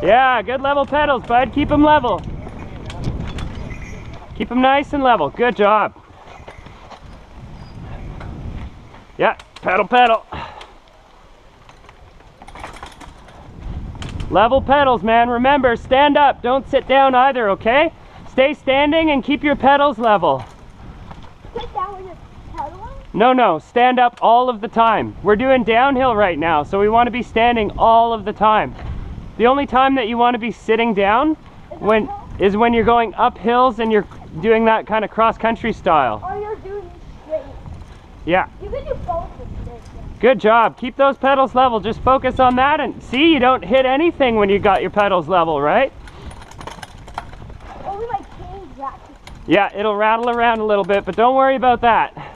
Yeah, good level pedals, bud. Keep them level. Keep them nice and level. Good job. Yeah, pedal, pedal. Level pedals, man. Remember, stand up. Don't sit down either, okay? Stay standing and keep your pedals level. Sit down when you're pedaling? No, stand up all of the time. We're doing downhill right now, so we want to be standing all of the time. The only time that you want to be sitting down is when you're going up hills and you're doing that kind of cross-country style. Or you're doing straight. Yeah. You can do both with this. Good job. Keep those pedals level. Just focus on that, and see, you don't hit anything when you got your pedals level, right? Only my chain's ratchet. Yeah, it'll rattle around a little bit, but don't worry about that.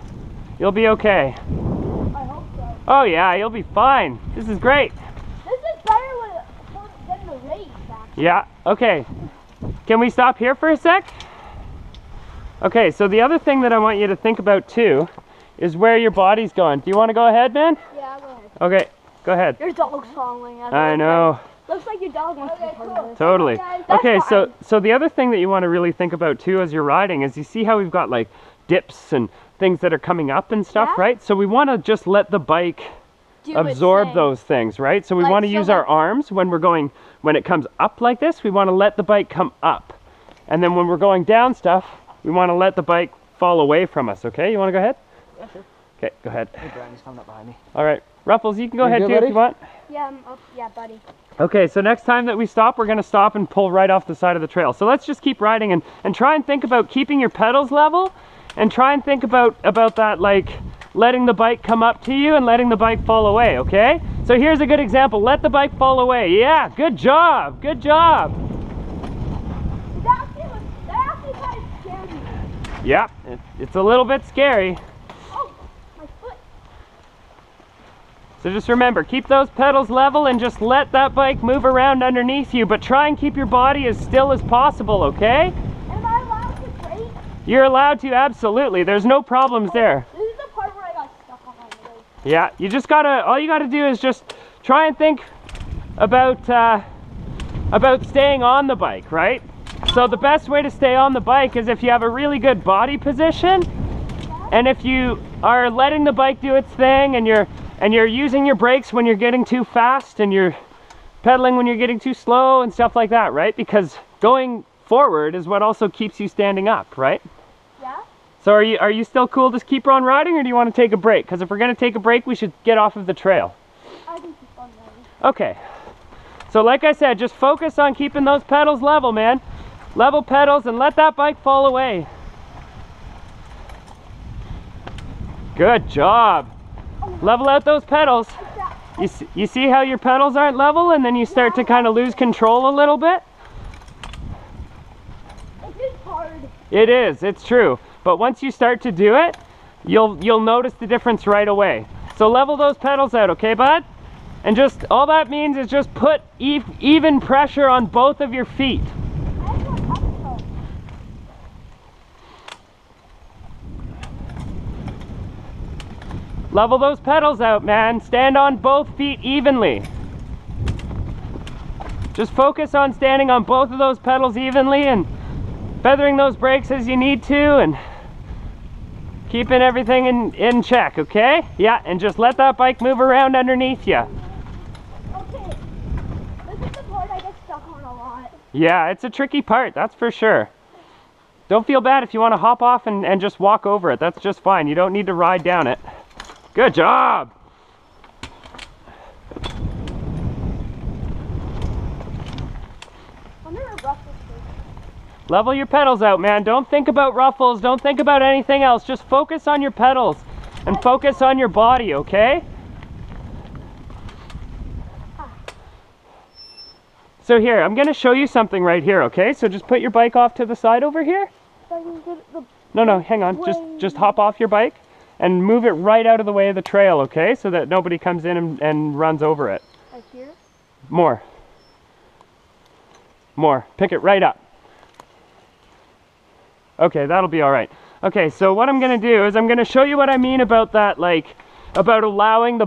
You'll be okay. I hope so. Oh yeah, you'll be fine. This is great. This is better than the race, actually. Yeah, okay. Can we stop here for a sec? Okay, so the other thing that I want you to think about too is where your body's going. Do you want to go ahead, man? Yeah, go ahead. Okay, go ahead. Your dog's following us. I know. Looks like your dog wants to be part of this. Totally. That's Okay, fine. so the other thing that you want to really think about too as you're riding is, you see how we've got like dips and things that are coming up and stuff, Yeah. right? So we want to just let the bike absorb those things, right? So we Like, want to so use like- our arms when it comes up like this, we want to let the bike come up. And then when we're going down stuff, we want to let the bike fall away from us, okay? You want to go ahead? Yeah, sure. Okay, go ahead. Hey, Brian, coming up behind me. All right. Ruffles, you can go You ahead good, too buddy? if you want. Yeah, I'm up. Yeah, buddy. Okay, so next time that we stop, we're going to stop and pull right off the side of the trail. So let's just keep riding and try and think about keeping your pedals level, and try and think about that, like letting the bike come up to you and letting the bike fall away, okay? So here's a good example. Let the bike fall away. Yeah, good job. Good job. That actually kind of scared me. Yeah, it's a little bit scary. Oh, my foot. So just remember, keep those pedals level and just let that bike move around underneath you, but try and keep your body as still as possible, okay? Am I allowed to brake? You're allowed to, absolutely. There's no problems there. This is the part where I got stuck on my leg. Yeah, you just all you gotta do is just try and think about staying on the bike, right? So the best way to stay on the bike is if you have a really good body position, and if you are letting the bike do its thing, and you're using your brakes when you're getting too fast, and you're pedaling when you're getting too slow and stuff like that, right? Because going forward is what also keeps you standing up, right? Yeah? So are you still cool to keep on riding, or do you want to take a break? Because if we're going to take a break, we should get off of the trail. I can keep on riding. Okay. So like I said, just focus on keeping those pedals level, man. Level pedals and let that bike fall away. Good job. Level out those pedals. You see how your pedals aren't level, and then you start to kind of lose control a little bit? It is hard. It is, it's true. But once you start to do it, you'll notice the difference right away. So level those pedals out, okay, bud? And just, all that means is just put even pressure on both of your feet. I have one up though. Level those pedals out, man. Stand on both feet evenly. Just focus on standing on both of those pedals evenly and feathering those brakes as you need to, and keeping everything in check, okay? Yeah, and just let that bike move around underneath you. Okay. This is the part I get stuck on a lot. Yeah, it's a tricky part, that's for sure. Don't feel bad if you want to hop off and just walk over it. That's just fine. You don't need to ride down it. Good job! Wonder if Ruffles is. Level your pedals out, man. Don't think about ruffles. Don't think about anything else. Just focus on your pedals and focus on your body, okay? So here, I'm going to show you something right here, okay? So just put your bike off to the side over here. So I can get the No, hang on. Just hop off your bike and move it right out of the way of the trail, okay? So that nobody comes in and runs over it. like here. More. Pick it right up. Okay, that'll be all right. Okay, so what I'm gonna do is I'm gonna show you what I mean about that, like, about allowing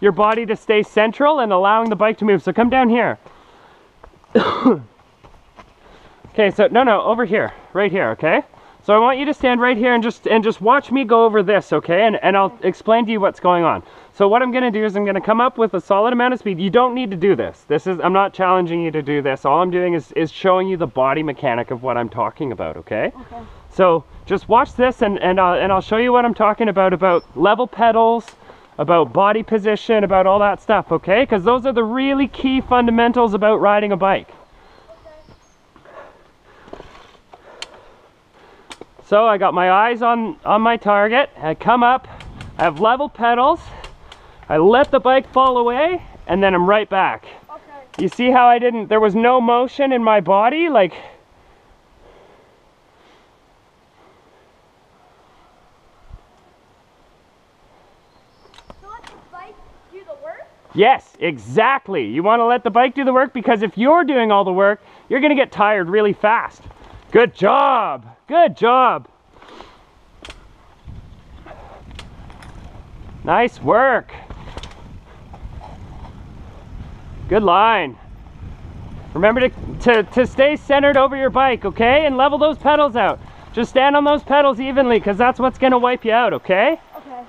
your body to stay central and allowing the bike to move. So come down here. Okay, so no, over here, right here, okay? So I want you to stand right here and just watch me go over this, okay? And I'll explain to you what's going on. So what I'm gonna do is I'm gonna come up with a solid amount of speed. You don't need to do this. I'm not challenging you to do this. All I'm doing is showing you the body mechanic of what I'm talking about, okay? Okay. So just watch this and I'll show you what I'm talking about level pedals, about body position, about all that stuff, okay? Because those are the really key fundamentals about riding a bike. So I got my eyes on my target. I come up, I have level pedals, I let the bike fall away, and then I'm right back. Okay. You see how there was no motion in my body? Like, So let the bike do the work? yes, exactly. You want to let the bike do the work because if you're doing all the work, you're gonna get tired really fast. Good job, good job. Nice work. Good line. Remember to stay centered over your bike, okay? And level those pedals out. Just stand on those pedals evenly because that's what's gonna wipe you out, okay? Okay.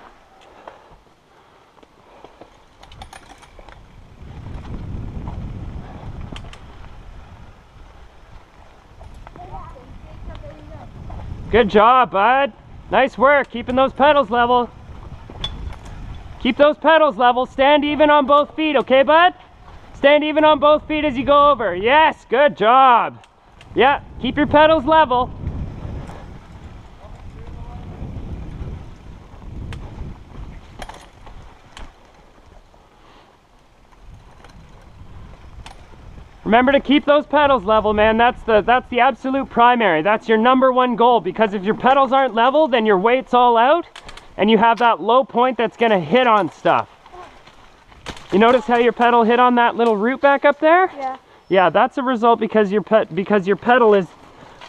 Good job, bud. Nice work, keeping those pedals level. Keep those pedals level. Stand even on both feet, okay, bud? Stand even on both feet as you go over. Yes, good job. Yeah, keep your pedals level. Remember to keep those pedals level, man. That's the absolute primary. That's your #1 goal, because if your pedals aren't level, then your weight's all out and you have that low point that's gonna hit on stuff. You notice how your pedal hit on that little root back up there? Yeah. Yeah, that's a result because your pedal is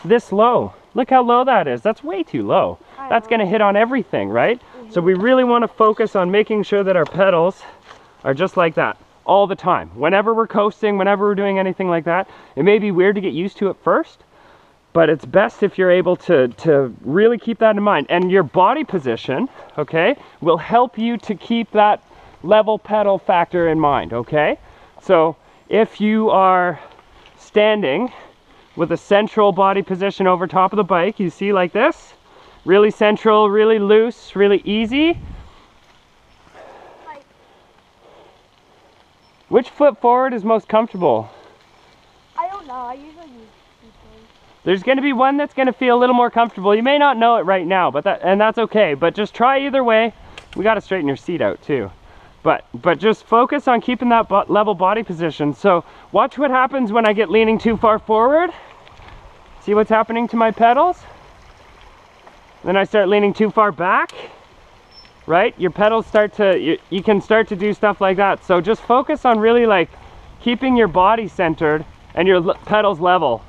this low. Look how low that is. That's way too low. That's gonna hit on everything, right? So we really wanna focus on making sure that our pedals are just like that all the time. Whenever we're coasting, whenever we're doing anything like that, it may be weird to get used to at first, but it's best if you're able to really keep that in mind. And your body position, okay, will help you to keep that level pedal factor in mind, okay? So if you are standing with a central body position over top of the bike, you see, like this, really central, really loose, really easy. Which foot forward is most comfortable? I don't know. I usually use these ones. There's going to be one that's going to feel a little more comfortable. You may not know it right now, but that's okay. But just try either way. We got to straighten your seat out too. But just focus on keeping that level body position. So watch what happens when I get leaning too far forward. See what's happening to my pedals? Then I start leaning too far back. Right? Your pedals start to, you can start to do stuff like that. So just focus on really like keeping your body centered and your pedals level.